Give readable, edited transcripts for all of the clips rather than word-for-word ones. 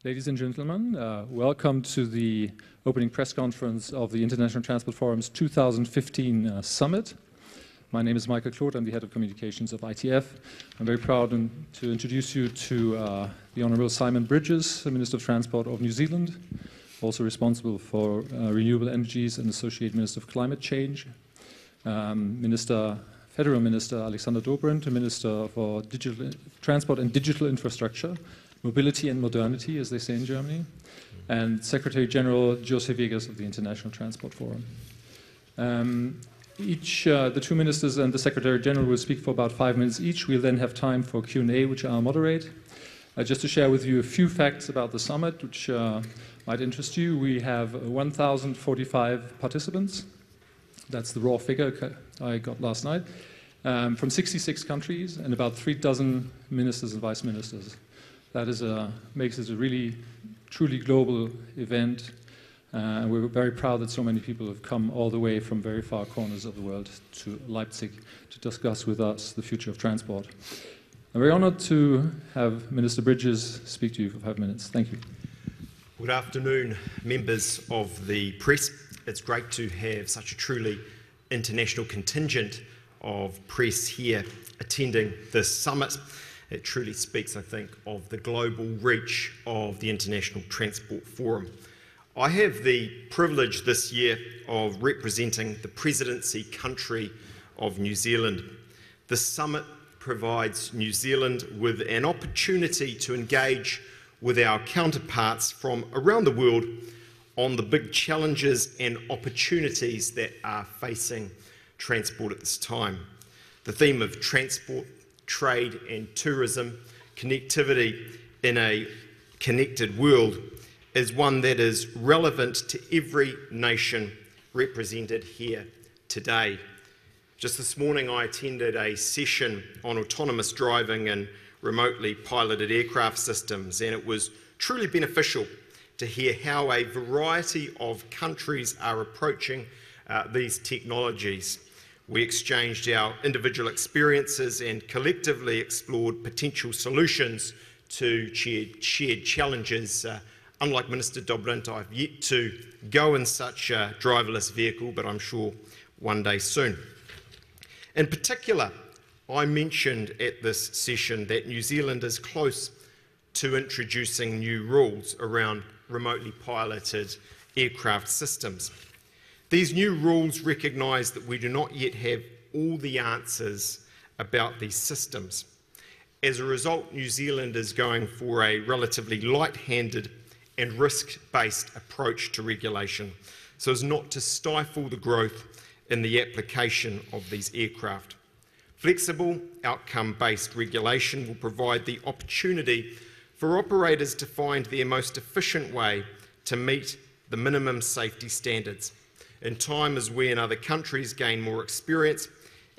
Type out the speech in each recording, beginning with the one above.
Ladies and gentlemen, welcome to the opening press conference of the International Transport Forum's 2015 Summit. My name is Michael Claude, I'm the Head of Communications of ITF. I'm very proud to introduce you to the Honourable Simon Bridges, the Minister of Transport of New Zealand, also responsible for renewable energies and Associate Minister of Climate Change, Federal Minister Alexander Dobrindt, the Minister for Transport and Digital Infrastructure, Mobility and Modernity, as they say in Germany, and Secretary General José Vegas of the International Transport Forum. The two ministers and the Secretary General will speak for about 5 minutes each. We'll then have time for Q&A, which I'll moderate. Just to share with you a few facts about the summit, which might interest you. We have 1,045 participants. That's the raw figure I got last night, from 66 countries and about 36 ministers and vice ministers. That makes it a really, truly global event. And we're very proud that so many people have come all the way from very far corners of the world to Leipzig to discuss with us the future of transport. I'm very honored to have Minister Bridges speak to you for 5 minutes. Thank you. Good afternoon, members of the press. It's great to have such a truly international contingent of press here attending this summit. It truly speaks, I think, of the global reach of the International Transport Forum. I have the privilege this year of representing the presidency country of New Zealand. The summit provides New Zealand with an opportunity to engage with our counterparts from around the world on the big challenges and opportunities that are facing transport at this time. The theme of transport, trade and tourism, connectivity in a connected world, is one that is relevant to every nation represented here today. Just this morning I attended a session on autonomous driving and remotely piloted aircraft systems, and it was truly beneficial to hear how a variety of countries are approaching these technologies. We exchanged our individual experiences and collectively explored potential solutions to shared challenges. Unlike Minister Dobrindt, I've yet to go in such a driverless vehicle, but I'm sure one day soon. In particular, I mentioned at this session that New Zealand is close to introducing new rules around remotely piloted aircraft systems. These new rules recognise that we do not yet have all the answers about these systems. As a result, New Zealand is going for a relatively light-handed and risk-based approach to regulation, so as not to stifle the growth in the application of these aircraft. Flexible, outcome-based regulation will provide the opportunity for operators to find their most efficient way to meet the minimum safety standards. In time as we and other countries gain more experience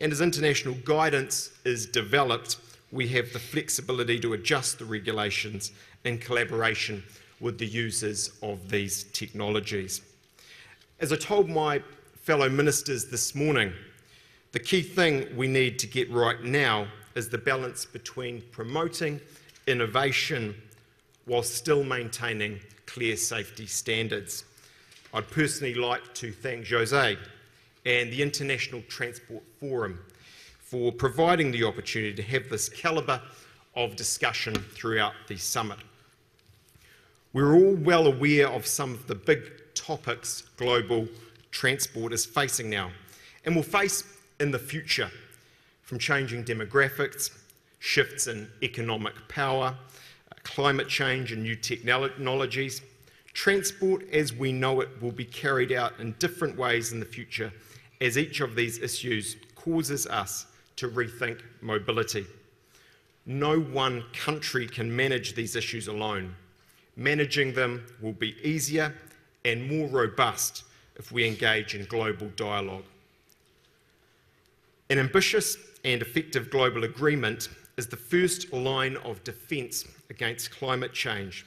and as international guidance is developed, we have the flexibility to adjust the regulations in collaboration with the users of these technologies. As I told my fellow ministers this morning, the key thing we need to get right now is the balance between promoting innovation while still maintaining clear safety standards. I'd personally like to thank José and the International Transport Forum for providing the opportunity to have this calibre of discussion throughout the summit. We're all well aware of some of the big topics global transport is facing now and will face in the future, from changing demographics, shifts in economic power, climate change and new technologies. Transport as we know it will be carried out in different ways in the future as each of these issues causes us to rethink mobility. No one country can manage these issues alone. Managing them will be easier and more robust if we engage in global dialogue. An ambitious and effective global agreement is the first line of defence against climate change.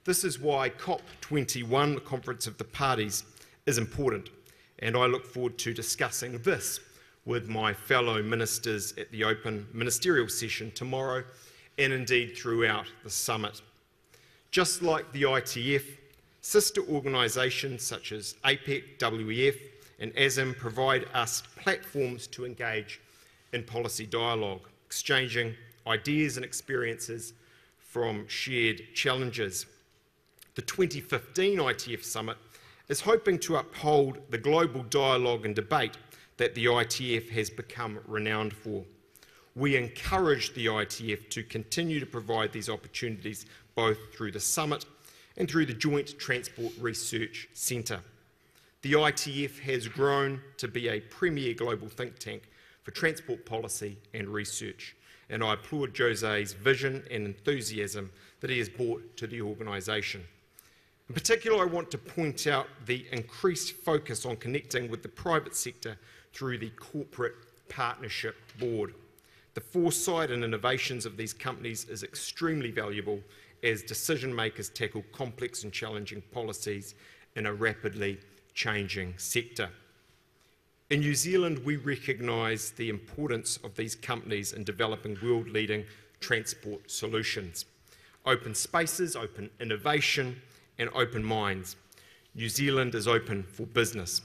This is why COP21, the Conference of the Parties, is important, and I look forward to discussing this with my fellow ministers at the open ministerial session tomorrow and indeed throughout the summit. Just like the ITF, sister organisations such as APEC, WEF and ASIM provide us platforms to engage in policy dialogue, exchanging ideas and experiences from shared challenges. The 2015 ITF Summit is hoping to uphold the global dialogue and debate that the ITF has become renowned for. We encourage the ITF to continue to provide these opportunities both through the summit and through the Joint Transport Research Centre. The ITF has grown to be a premier global think tank for transport policy and research, and I applaud José's vision and enthusiasm that he has brought to the organisation. In particular, I want to point out the increased focus on connecting with the private sector through the Corporate Partnership Board. The foresight and innovations of these companies is extremely valuable as decision makers tackle complex and challenging policies in a rapidly changing sector. In New Zealand, we recognise the importance of these companies in developing world-leading transport solutions. Open spaces, open innovation and open minds. New Zealand is open for business.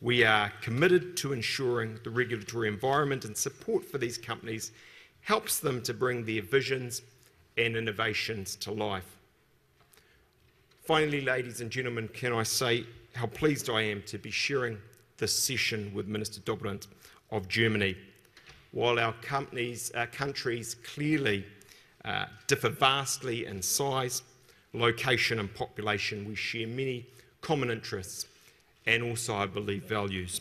We are committed to ensuring the regulatory environment and support for these companies helps them to bring their visions and innovations to life. Finally, ladies and gentlemen, can I say how pleased I am to be sharing this session with Minister Dobrindt of Germany. While our countries clearly differ vastly in size, location and population, we share many common interests and also, I believe, values.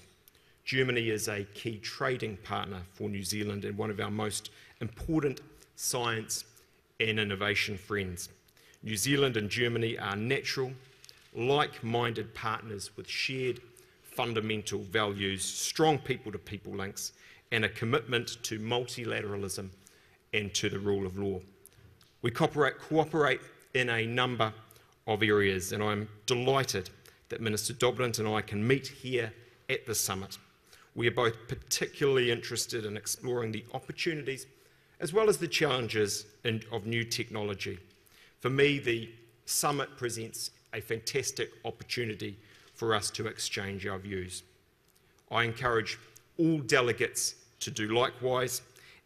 Germany is a key trading partner for New Zealand and one of our most important science and innovation friends. New Zealand and Germany are natural, like-minded partners with shared fundamental values, strong people-to-people links, and a commitment to multilateralism and to the rule of law. We cooperate in a number of areas, and I'm delighted that Minister Dobrindt and I can meet here at the summit. We are both particularly interested in exploring the opportunities as well as the challenges of new technology. For me, the summit presents a fantastic opportunity for us to exchange our views. I encourage all delegates to do likewise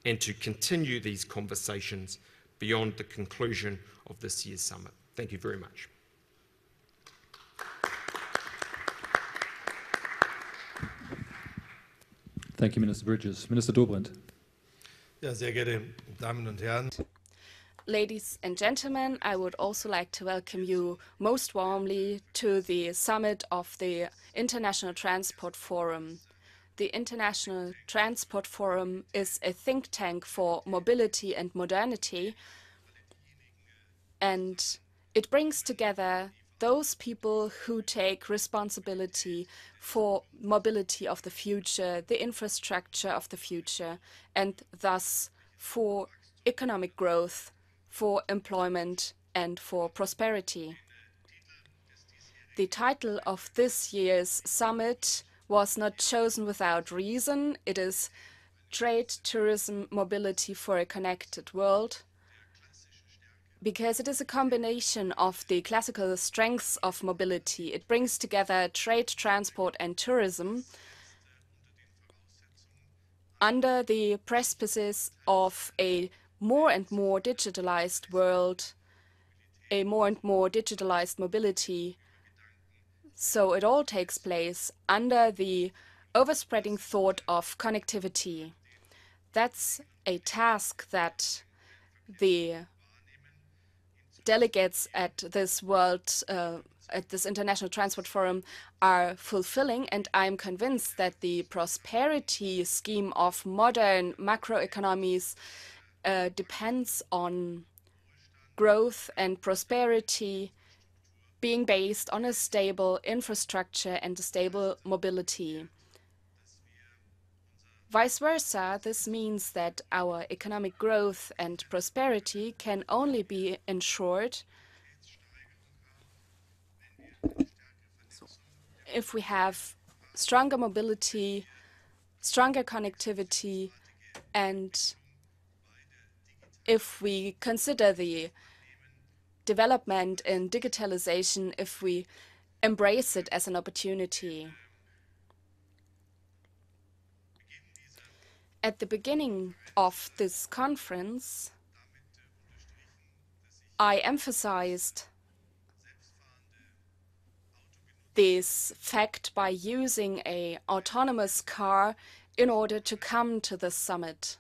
and to continue these conversations beyond the conclusion of this year's summit. Thank you very much. Thank you, Minister Bridges. Minister Dobrindt. Ja, sehr geehrte Damen und Herren. Ladies and gentlemen, I would also like to welcome you most warmly to the summit of the International Transport Forum. The International Transport Forum is a think tank for mobility and modernity, and it brings together those people who take responsibility for mobility of the future, the infrastructure of the future, and thus for economic growth, for employment and for prosperity. The title of this year's summit was not chosen without reason. It is Trade, Tourism, Mobility for a Connected World, because it is a combination of the classical strengths of mobility. It brings together trade, transport and tourism under the precipices of a more and more digitalized world, a more and more digitalized mobility. So it all takes place under the overspreading thought of connectivity. That's a task that the delegates at this International Transport Forum are fulfilling, and I'm convinced that the prosperity scheme of modern macroeconomies depends on growth and prosperity being based on a stable infrastructure and a stable mobility. Vice versa, this means that our economic growth and prosperity can only be ensured if we have stronger mobility, stronger connectivity, and if we consider the development in digitalization if we embrace it as an opportunity. At the beginning of this conference, I emphasized this fact by using an autonomous car in order to come to the summit.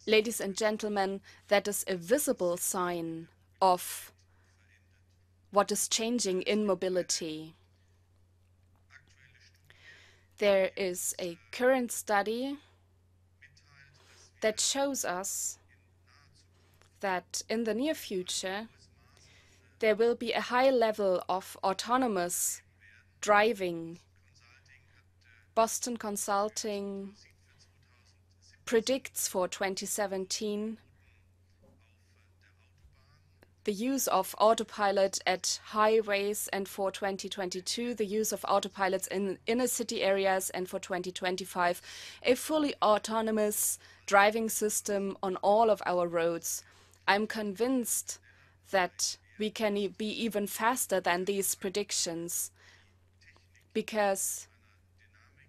Ladies and gentlemen, that is a visible sign of what is changing in mobility. There is a current study that shows us that in the near future, there will be a high level of autonomous driving. Boston Consulting predicts for 2017 the use of autopilot at highways, and for 2022 the use of autopilots in inner city areas, and for 2025 a fully autonomous driving system on all of our roads. I'm convinced that we can be even faster than these predictions because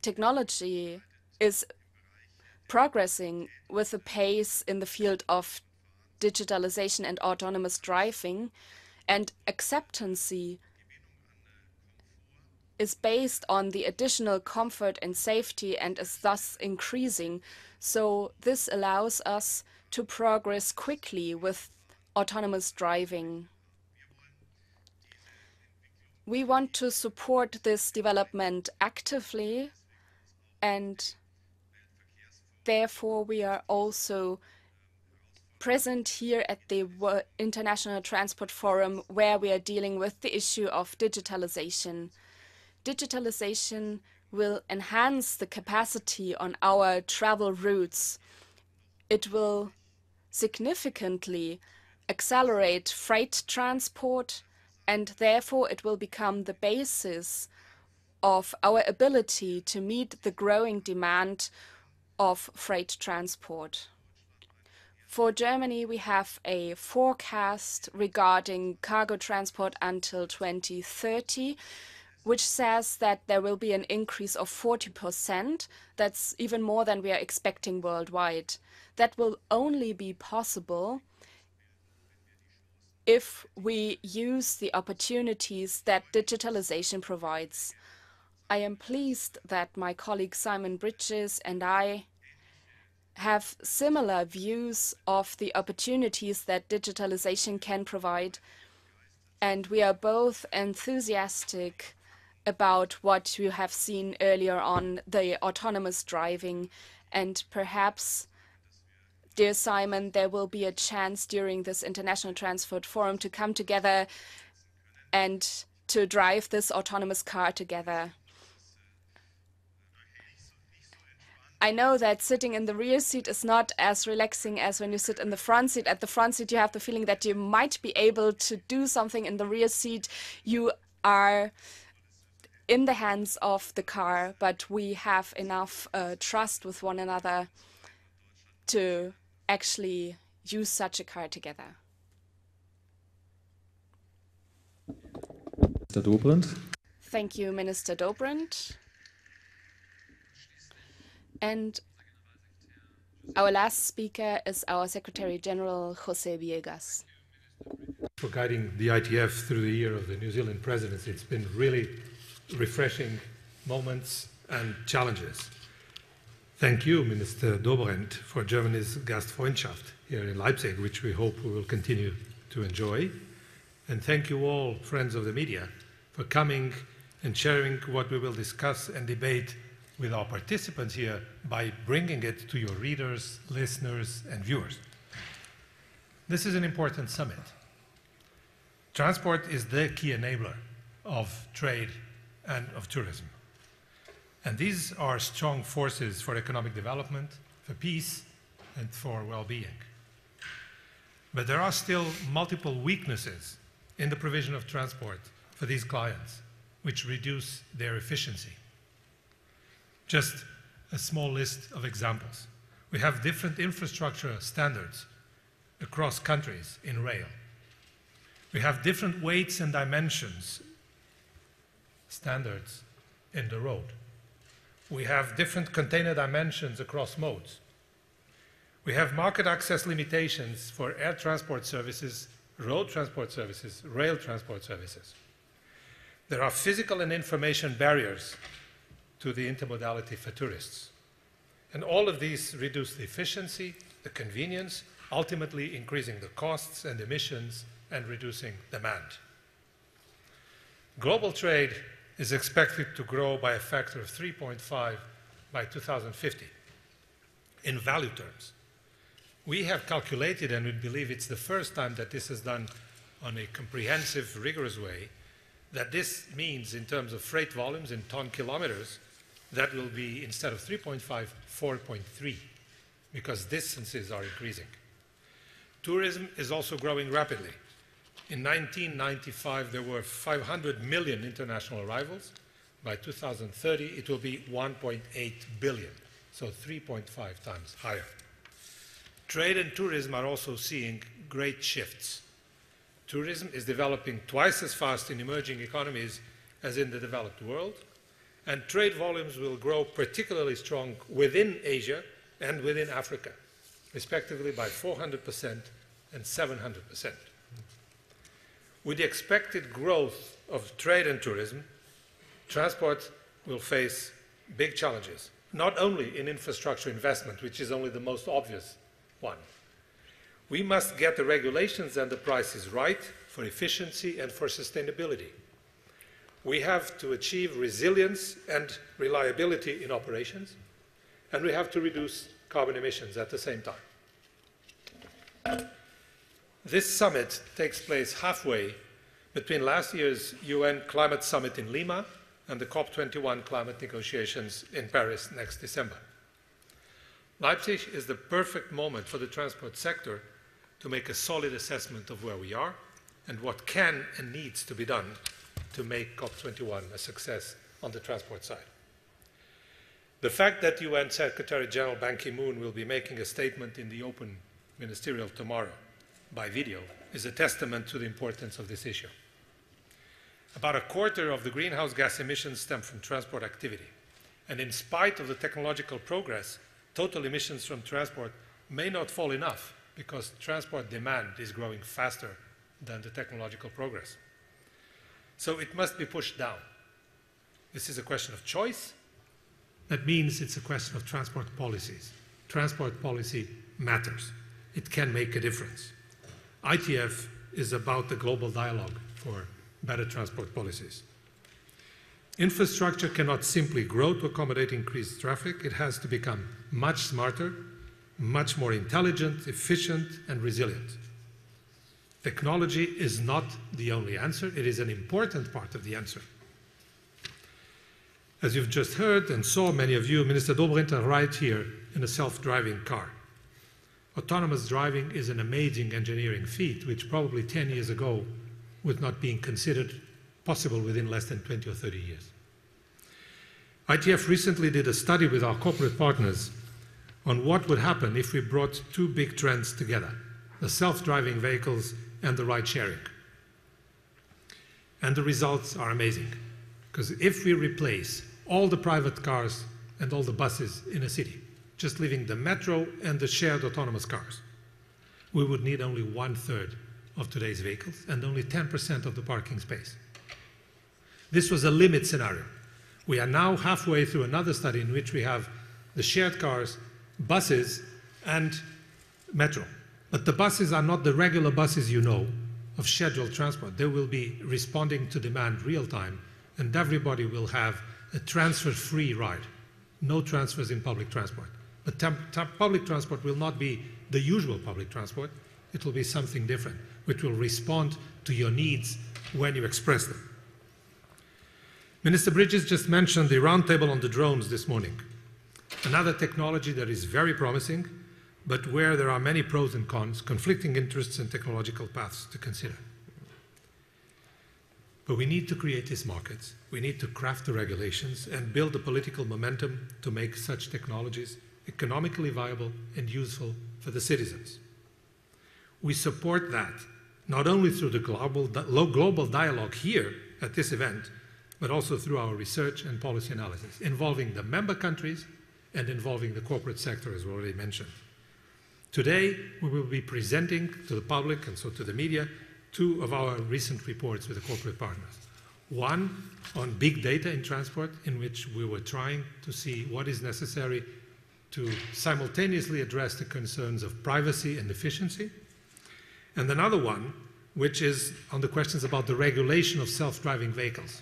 technology is progressing with a pace in the field of digitalization and autonomous driving, and acceptance is based on the additional comfort and safety and is thus increasing. So this allows us to progress quickly with autonomous driving. We want to support this development actively, and therefore we are also present here at the International Transport Forum, where we are dealing with the issue of digitalization. Digitalization will enhance the capacity on our travel routes. It will significantly accelerate freight transport, and therefore it will become the basis of our ability to meet the growing demand of freight transport. For Germany, we have a forecast regarding cargo transport until 2030, which says that there will be an increase of 40%. That's even more than we are expecting worldwide. That will only be possible if we use the opportunities that digitalization provides. I am pleased that my colleague Simon Bridges and I have similar views of the opportunities that digitalization can provide, and we are both enthusiastic about what you have seen earlier on, the autonomous driving. And perhaps, dear Simon, there will be a chance during this International Transport Forum to come together and to drive this autonomous car together. I know that sitting in the rear seat is not as relaxing as when you sit in the front seat. At the front seat, you have the feeling that you might be able to do something. In the rear seat, you are in the hands of the car, but we have enough trust with one another to actually use such a car together. Mr. Dobrindt. Thank you, Minister Dobrindt. And our last speaker is our Secretary General, José Villegas. For guiding the ITF through the year of the New Zealand presidency. It's been really refreshing moments and challenges. Thank you, Minister Dobrindt, for Germany's Gastfreundschaft here in Leipzig, which we hope we will continue to enjoy. And thank you all, friends of the media, for coming and sharing what we will discuss and debate with our participants here by bringing it to your readers, listeners, and viewers. This is an important summit. Transport is the key enabler of trade and of tourism. And these are strong forces for economic development, for peace, and for well-being. But there are still multiple weaknesses in the provision of transport for these clients, which reduce their efficiency. Just a small list of examples. We have different infrastructure standards across countries in rail. We have different weights and dimensions, standards in the road. We have different container dimensions across modes. We have market access limitations for air transport services, road transport services, rail transport services. There are physical and information barriers to the intermodality for tourists. And all of these reduce the efficiency, the convenience, ultimately increasing the costs and emissions and reducing demand. Global trade is expected to grow by a factor of 3.5 by 2050 in value terms. We have calculated, and we believe it's the first time that this is done on a comprehensive, rigorous way, that this means in terms of freight volumes in ton kilometers, that will be, instead of 3.5, 4.3, because distances are increasing. Tourism is also growing rapidly. In 1995, there were 500 million international arrivals. By 2030, it will be 1.8 billion, so 3.5 times higher. Trade and tourism are also seeing great shifts. Tourism is developing twice as fast in emerging economies as in the developed world, and trade volumes will grow particularly strong within Asia and within Africa, respectively by 400% and 700%. With the expected growth of trade and tourism, transport will face big challenges, not only in infrastructure investment, which is only the most obvious one. We must get the regulations and the prices right for efficiency and for sustainability. We have to achieve resilience and reliability in operations, and we have to reduce carbon emissions at the same time. This summit takes place halfway between last year's UN Climate Summit in Lima and the COP21 climate negotiations in Paris next December. Leipzig is the perfect moment for the transport sector to make a solid assessment of where we are and what can and needs to be done to make COP21 a success on the transport side. The fact that UN Secretary General Ban Ki-moon will be making a statement in the open ministerial tomorrow by video is a testament to the importance of this issue. About a quarter of the greenhouse gas emissions stem from transport activity, and in spite of the technological progress, total emissions from transport may not fall enough because transport demand is growing faster than the technological progress. So it must be pushed down. This is a question of choice. That means it's a question of transport policies. Transport policy matters. It can make a difference. ITF is about the global dialogue for better transport policies. Infrastructure cannot simply grow to accommodate increased traffic. It has to become much smarter, much more intelligent, efficient, and resilient. Technology is not the only answer. It is an important part of the answer. As you've just heard and saw, many of you, Minister Dobrindt arrived here in a self-driving car. Autonomous driving is an amazing engineering feat, which probably 10 years ago was not being considered possible within less than 20 or 30 years. ITF recently did a study with our corporate partners on what would happen if we brought two big trends together, the self-driving vehicles and the ride-sharing. And the results are amazing, because if we replace all the private cars and all the buses in a city, just leaving the metro and the shared autonomous cars, we would need only 1/3 of today's vehicles and only 10% of the parking space. This was a limit scenario. We are now halfway through another study in which we have the shared cars, buses, and metro. But the buses are not the regular buses you know of scheduled transport. They will be responding to demand real time, and everybody will have a transfer-free ride. No transfers in public transport. But public transport will not be the usual public transport. It will be something different, which will respond to your needs when you express them. Minister Bridges just mentioned the roundtable on the drones this morning. Another technology that is very promising, but where there are many pros and cons, conflicting interests and technological paths to consider. But we need to create these markets. We need to craft the regulations and build the political momentum to make such technologies economically viable and useful for the citizens. We support that not only through the global dialogue here at this event, but also through our research and policy analysis, involving the member countries and involving the corporate sector, as already mentioned. Today, we will be presenting to the public and so to the media 2 of our recent reports with the corporate partners. One on big data in transport, in which we were trying to see what is necessary to simultaneously address the concerns of privacy and efficiency. And another one, which is on the questions about the regulation of self-driving vehicles.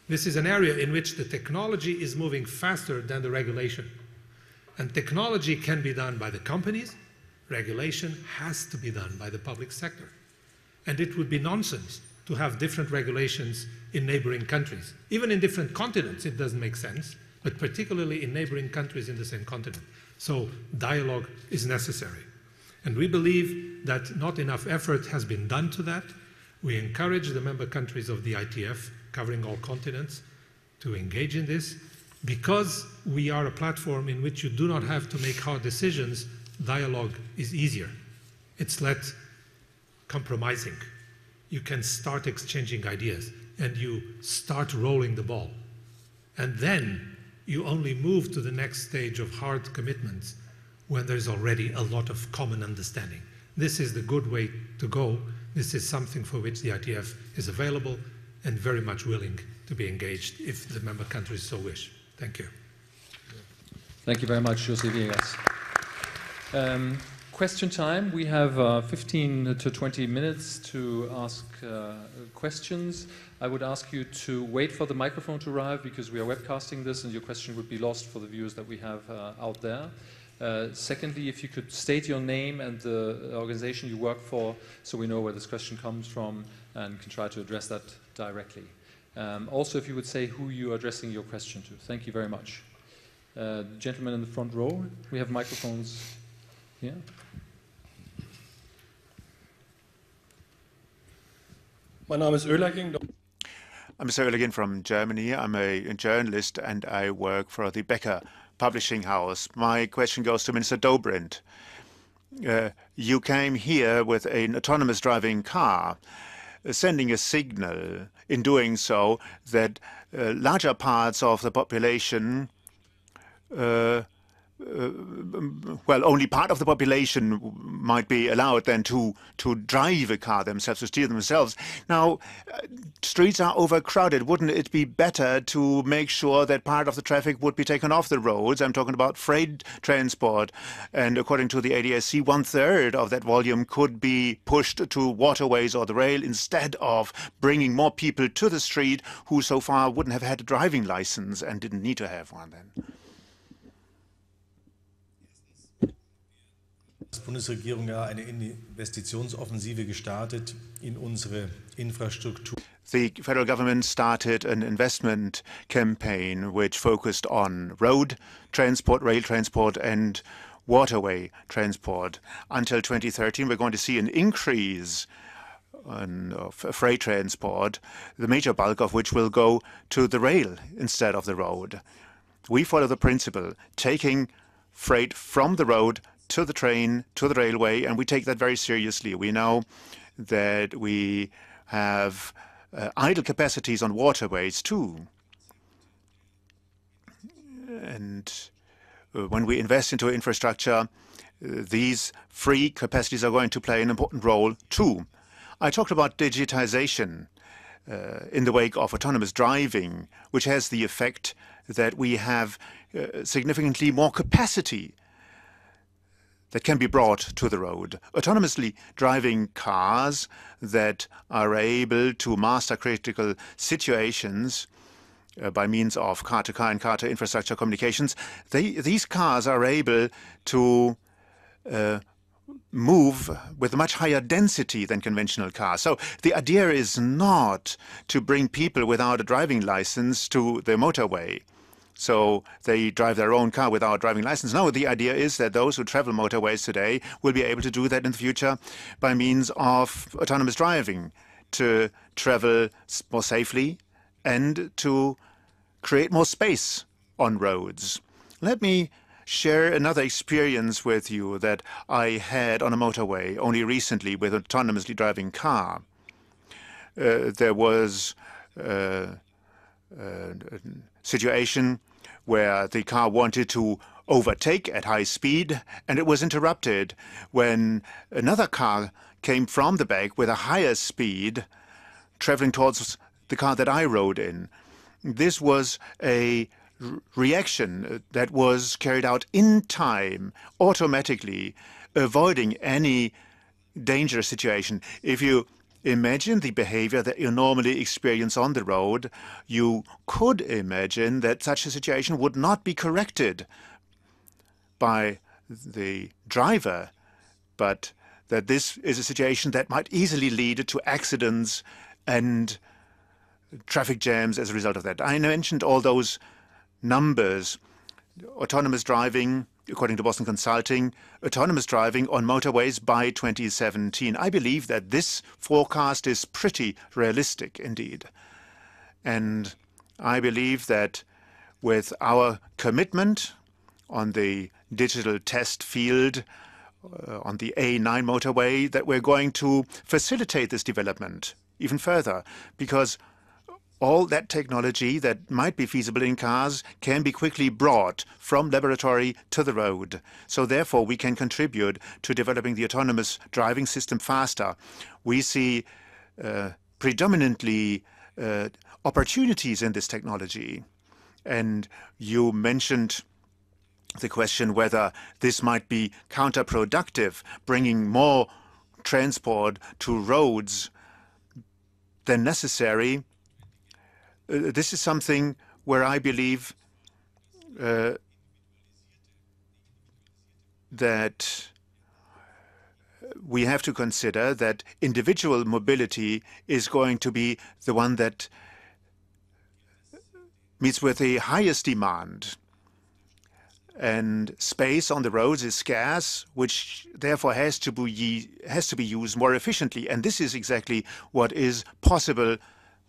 This is an area in which the technology is moving faster than the regulation. And technology can be done by the companies. Regulation has to be done by the public sector. And it would be nonsense to have different regulations in neighboring countries. Even in different continents, it doesn't make sense, but particularly in neighboring countries in the same continent. So dialogue is necessary. And we believe that not enough effort has been done to that. We encourage the member countries of the ITF, covering all continents, to engage in this. Because we are a platform in which you do not have to make hard decisions, dialogue is easier. It's less compromising. You can start exchanging ideas and you start rolling the ball. And then you only move to the next stage of hard commitments when there's already a lot of common understanding. This is the good way to go. This is something for which the ITF is available and very much willing to be engaged if the member countries so wish. Thank you. Thank you very much, José Viegas. Question time. We have 15 to 20 minutes to ask questions. I would ask you to wait for the microphone to arrive because we are webcasting this and your question would be lost for the viewers that we have out there. Secondly, if you could state your name and the organization you work for so we know where this question comes from and can try to address that directly. Also, if you would say who you are addressing your question to. Thank you very much. Gentleman in the front row, we have microphones here. My name is Oehlaging. I'm Mr. Oehlaging from Germany. I'm a journalist and I work for the Becker Publishing House. My question goes to Minister Dobrindt. You came here with an autonomous driving car, sending a signal in doing so that larger parts of the population well, only part of the population might be allowed then to drive a car themselves, to steer themselves. Now, streets are overcrowded. Wouldn't it be better to make sure that part of the traffic would be taken off the roads? I'm talking about freight transport. And according to the ADAC, 1/3 of that volume could be pushed to waterways or the rail instead of bringing more people to the street who so far wouldn't have had a driving license and didn't need to have one then. Die Bundesregierung ja eine Investitionsoffensive gestartet in unsere Infrastruktur. The federal government started an investment campaign which focused on road transport, rail transport and waterway transport. Until 2013, we're going to see an increase of freight transport, the major bulk of which will go to the rail instead of the road. We follow the principle, taking freight from the road to the train, to the railway, and we take that very seriously. We know that we have idle capacities on waterways too. And when we invest into infrastructure, these free capacities are going to play an important role too. I talked about digitization in the wake of autonomous driving, which has the effect that we have significantly more capacity that can be brought to the road. Autonomously driving cars that are able to master critical situations by means of car-to-car and car-to infrastructure communications, these cars are able to move with a much higher density than conventional cars. So the idea is not to bring people without a driving license to the motorway, so they drive their own car without a driving license. No, the idea is that those who travel motorways today will be able to do that in the future by means of autonomous driving, to travel more safely and to create more space on roads. Let me share another experience with you that I had on a motorway only recently with an autonomously driving car. There was a situation where the car wanted to overtake at high speed, and it was interrupted when another car came from the back with a higher speed, traveling towards the car that I rode in. This was a reaction that was carried out in time, automatically, avoiding any dangerous situation. If you imagine the behavior that you normally experience on the road, you could imagine that such a situation would not be corrected by the driver, but that this is a situation that might easily lead to accidents and traffic jams as a result of that. I mentioned all those numbers. Autonomous driving, according to Boston Consulting, autonomous driving on motorways by 2017. I believe that this forecast is pretty realistic indeed. And I believe that with our commitment on the digital test field, on the A9 motorway, that we're going to facilitate this development even further, because all that technology that might be feasible in cars can be quickly brought from laboratory to the road. So therefore, we can contribute to developing the autonomous driving system faster. We see predominantly opportunities in this technology. And you mentioned the question whether this might be counterproductive, bringing more transport to roads than necessary. This is something where I believe that we have to consider that individual mobility is going to be the one that meets with the highest demand. And space on the roads is scarce, which therefore has to be used more efficiently. And this is exactly what is possible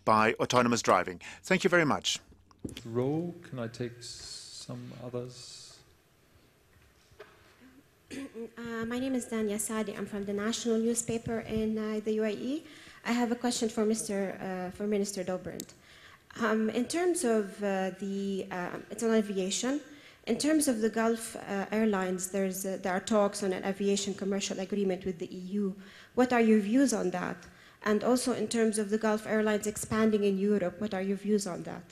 by autonomous driving. Thank you very much. Row, can I take some others? My name is Dania Sadi. I'm from the national newspaper in the UAE. I have a question for Minister Dobrindt. In terms of it's on aviation. In terms of the Gulf Airlines, there are talks on an aviation commercial agreement with the EU. What are your views on that? And also in terms of the Gulf Airlines expanding in Europe, what are your views on that?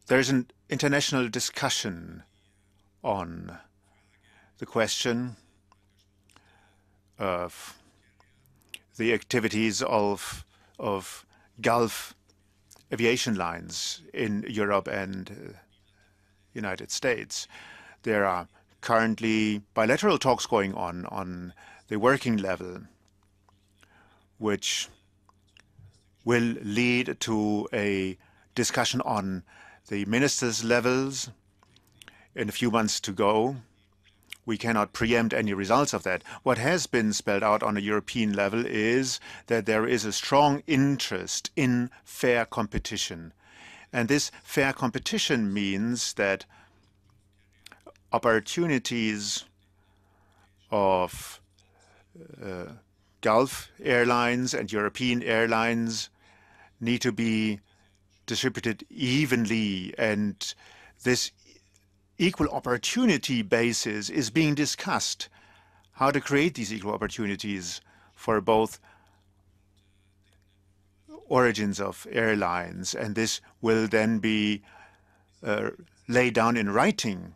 There's an international discussion on the question of the activities of Gulf aviation lines in Europe and United States. There are currently bilateral talks going on the working level, which will lead to a discussion on the ministers' levels in a few months to go. We cannot preempt any results of that. What has been spelled out on a European level is that there is a strong interest in fair competition. And this fair competition means that opportunities of Gulf airlines and European airlines need to be distributed evenly, and this equal opportunity basis is being discussed, how to create these equal opportunities for both origins of airlines, and this will then be laid down in writing.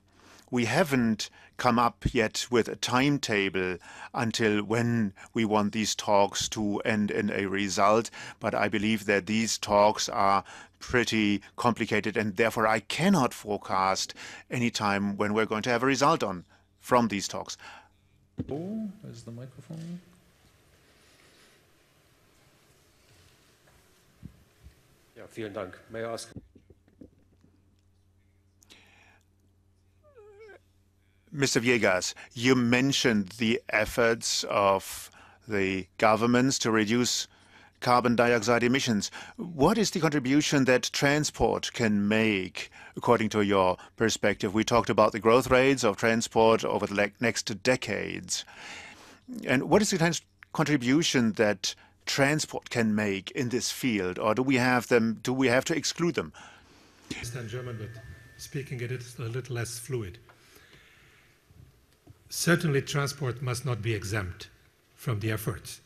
We haven't come up yet with a timetable until when we want these talks to end in a result, but I believe that these talks are pretty complicated, and therefore I cannot forecast any time when we're going to have a result from these talks. Oh, there's the microphone. Ja, vielen Dank. May I ask? Mr. Viegas, you mentioned the efforts of the governments to reduce carbon dioxide emissions. What is the contribution that transport can make, according to your perspective? We talked about the growth rates of transport over the next decades. And what is the contribution that transport can make in this field, or do we have to exclude them? I understand German, but speaking it is a little less fluid. Certainly transport must not be exempt from the efforts.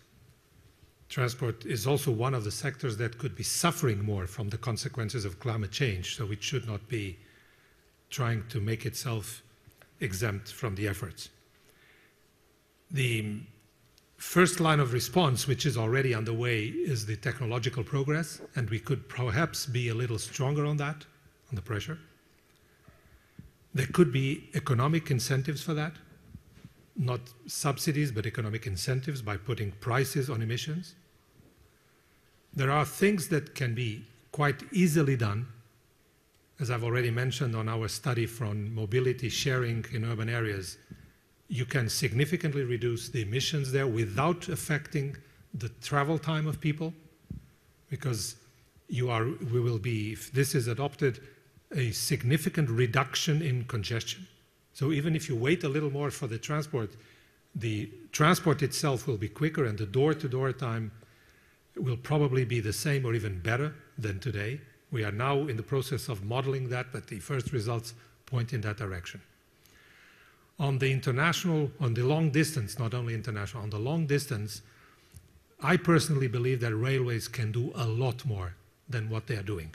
Transport is also one of the sectors that could be suffering more from the consequences of climate change, so it should not be trying to make itself exempt from the efforts. The first line of response, which is already underway, is the technological progress, and we could perhaps be a little stronger on that, on the pressure. There could be economic incentives for that, not subsidies, but economic incentives by putting prices on emissions. There are things that can be quite easily done, as I've already mentioned on our study from mobility sharing in urban areas. You can significantly reduce the emissions there without affecting the travel time of people, because we will be, if this is adopted, a significant reduction in congestion. So even if you wait a little more for the transport itself will be quicker, and the door-to-door time will probably be the same or even better than today. We are now in the process of modeling that, but the first results point in that direction. On the long distance, not only international, on the long distance, I personally believe that railways can do a lot more than what they are doing.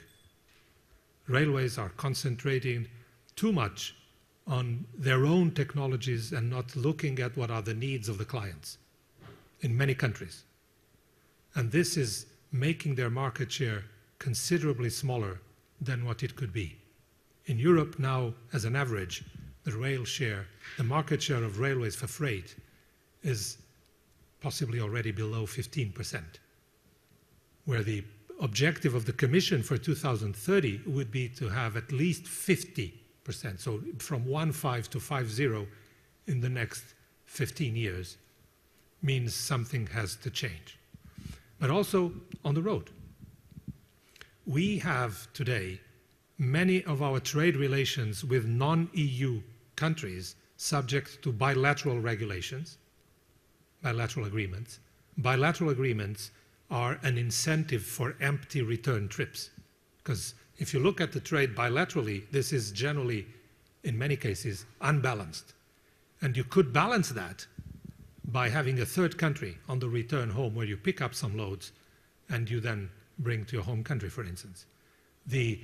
Railways are concentrating too much on their own technologies and not looking at what are the needs of the clients in many countries. And this is making their market share considerably smaller than what it could be. In Europe now, as an average, the market share of railways for freight is possibly already below 15%, where the objective of the Commission for 2030 would be to have at least 50%, so from 1.5 to 5.0 in the next 15 years means something has to change. But also on the road. We have today many of our trade relations with non-EU countries subject to bilateral regulations, bilateral agreements. Bilateral agreements are an incentive for empty return trips. Because if you look at the trade bilaterally, this is generally, in many cases, unbalanced. And you could balance that by having a third country on the return home where you pick up some loads and you then bring to your home country, for instance. The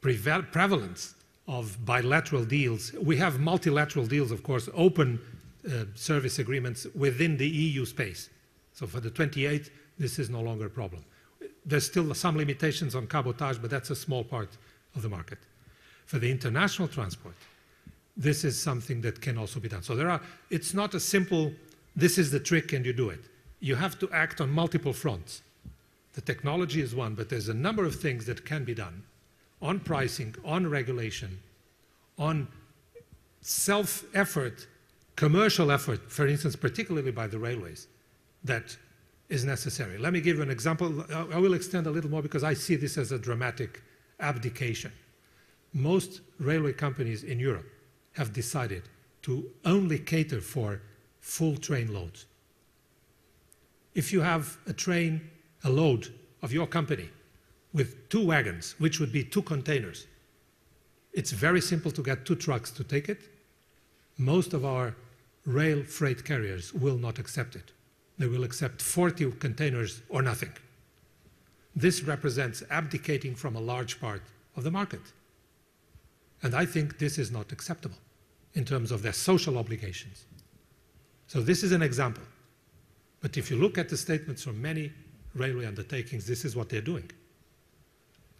prevalence of bilateral deals, we have multilateral deals, of course, open service agreements within the EU space. So for the 28, this is no longer a problem. There's still some limitations on cabotage, but that's a small part of the market. For the international transport, this is something that can also be done. So it's not a simple, this is the trick and you do it. You have to act on multiple fronts. The technology is one, but there's a number of things that can be done on pricing, on regulation, on self-effort, commercial effort, for instance, particularly by the railways, that is necessary. Let me give you an example. I will extend a little more because I see this as a dramatic abdication. Most railway companies in Europe have decided to only cater for full train loads. If you have a load of your company with 2 wagons, which would be 2 containers, it's very simple to get 2 trucks to take it. Most of our rail freight carriers will not accept it. They will accept 40 containers or nothing. This represents abdicating from a large part of the market. And I think this is not acceptable in terms of their social obligations. So this is an example. But if you look at the statements from many railway undertakings, this is what they're doing.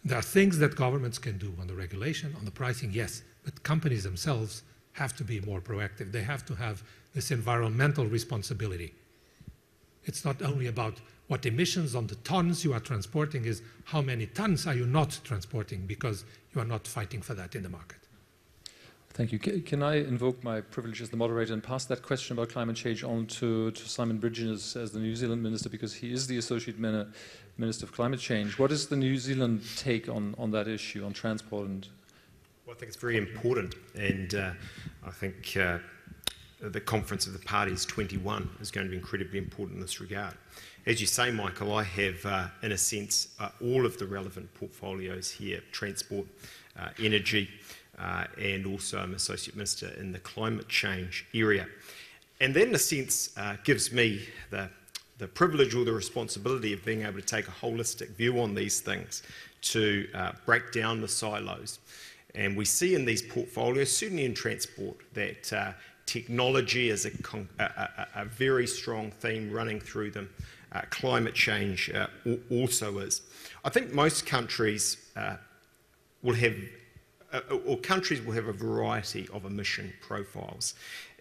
There are things that governments can do on the regulation, on the pricing, yes, but companies themselves have to be more proactive. They have to have this environmental responsibility. It's not only about what emissions on the tons you are transporting, is how many tons are you not transporting, because you are not fighting for that in the market. Thank you. Can I invoke my privilege as the moderator and pass that question about climate change on to Simon Bridges as the New Zealand minister, because he is the Associate Minister of Climate Change. What is the New Zealand take on that issue, on transport? And well, I think it's very important, and I think the Conference of the Parties 21 is going to be incredibly important in this regard. As you say, Michael, I have, in a sense, all of the relevant portfolios here: transport, energy, and also I'm Associate Minister in the climate change area. And that, in a sense, gives me the privilege or the responsibility of being able to take a holistic view on these things, to break down the silos. And we see in these portfolios, certainly in transport, that technology is a very strong theme running through them. Climate change also is. I think most countries will have a variety of emission profiles.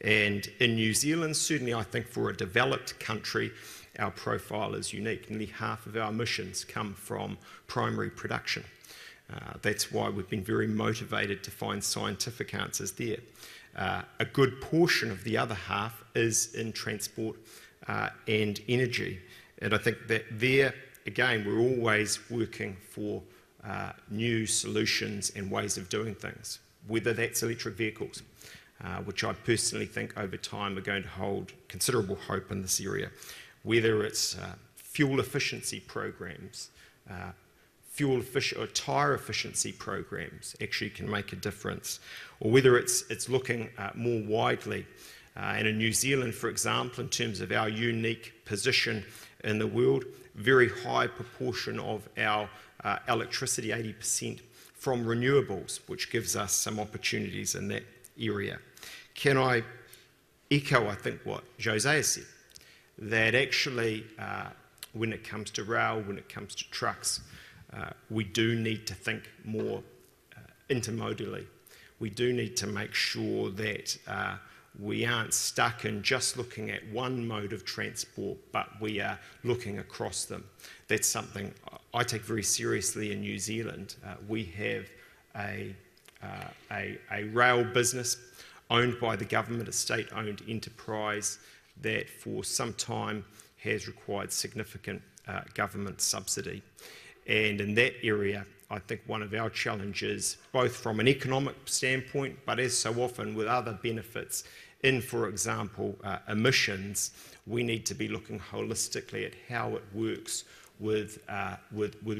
And in New Zealand, certainly I think for a developed country, our profile is unique. Nearly half of our emissions come from primary production. That's why we've been very motivated to find scientific answers there. A good portion of the other half is in transport and energy. And I think that there, again, we're always working for new solutions and ways of doing things, whether that's electric vehicles, which I personally think over time are going to hold considerable hope in this area, whether it's fuel efficiency programs, or tyre efficiency programs actually can make a difference, or whether it's looking more widely. And in New Zealand, for example, in terms of our unique position in the world, very high proportion of our electricity, 80%, from renewables, which gives us some opportunities in that area. Can I echo, I think, what Jose has said, that actually when it comes to rail, when it comes to trucks, we do need to think more intermodally. We do need to make sure that we aren't stuck in just looking at one mode of transport, but we are looking across them. That's something I take very seriously in New Zealand. We have a rail business owned by the government, a state-owned enterprise that for some time has required significant government subsidy. And in that area, I think one of our challenges, both from an economic standpoint, but as so often with other benefits in, for example, emissions, we need to be looking holistically at how it works with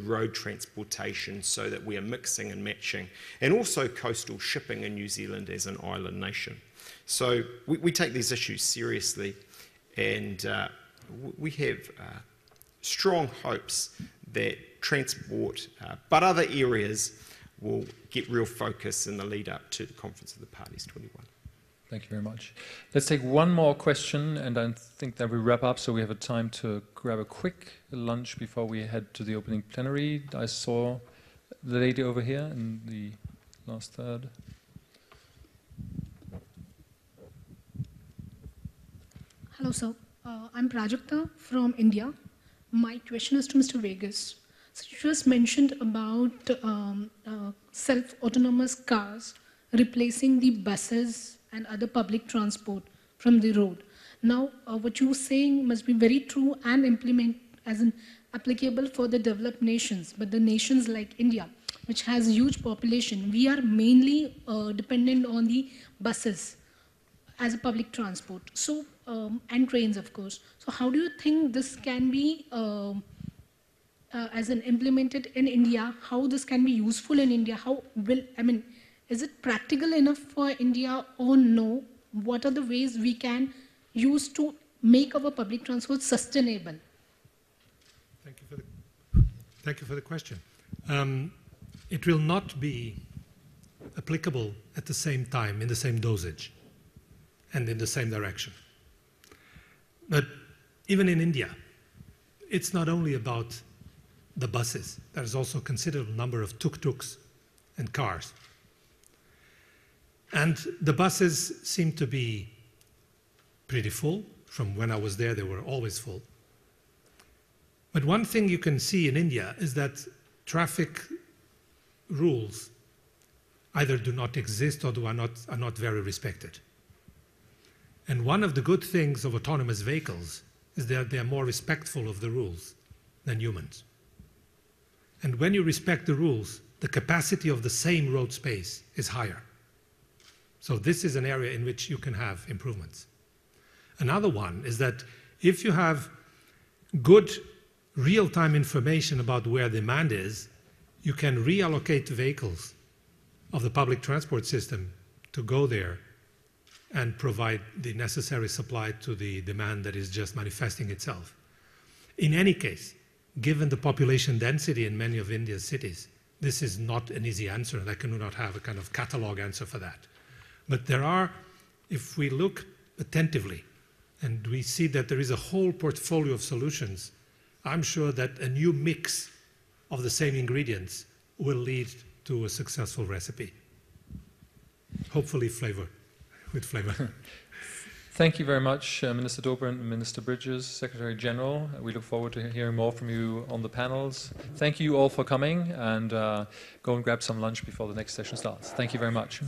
road transportation so that we are mixing and matching, and also coastal shipping in New Zealand as an island nation. So we take these issues seriously, and we have strong hopes that transport, but other areas will get real focus in the lead up to the Conference of the Parties 21. Thank you very much. Let's take one more question, and I think that we wrap up, so we have a time to grab a quick lunch before we head to the opening plenary. I saw the lady over here in the last third. Hello, sir. I'm Prajakta from India. My question is to Mr. Vegas. So you just mentioned about self-autonomous cars replacing the buses and other public transport from the road. Now, what you were saying must be very true and implement as an applicable for the developed nations. But the nations like India, which has a huge population, we are mainly dependent on the buses as a public transport. So, and trains, of course. So how do you think this can be as an implemented in India, how this can be useful in India? How will, is it practical enough for India or no? What are the ways we can use to make our public transport sustainable? Thank you for the question. It will not be applicable at the same time, in the same dosage, and in the same direction. But even in India, it's not only about the buses. There's also a considerable number of tuk-tuks and cars. And the buses seem to be pretty full. From when I was there, they were always full. But one thing you can see in India is that traffic rules either do not exist or are not very respected. And one of the good things of autonomous vehicles is that they are more respectful of the rules than humans. And when you respect the rules, the capacity of the same road space is higher. So this is an area in which you can have improvements. Another one is that if you have good real-time information about where demand is, you can reallocate vehicles of the public transport system to go there and provide the necessary supply to the demand that is just manifesting itself. In any case, given the population density in many of India's cities, this is not an easy answer, and I cannot have a kind of catalog answer for that. But there are, if we look attentively, and we see that there is a whole portfolio of solutions, I'm sure that a new mix of the same ingredients will lead to a successful recipe. Hopefully with flavor. Thank you very much, Minister Dobrindt and Minister Bridges, Secretary General. We look forward to hearing more from you on the panels. Thank you all for coming, and go and grab some lunch before the next session starts. Thank you very much.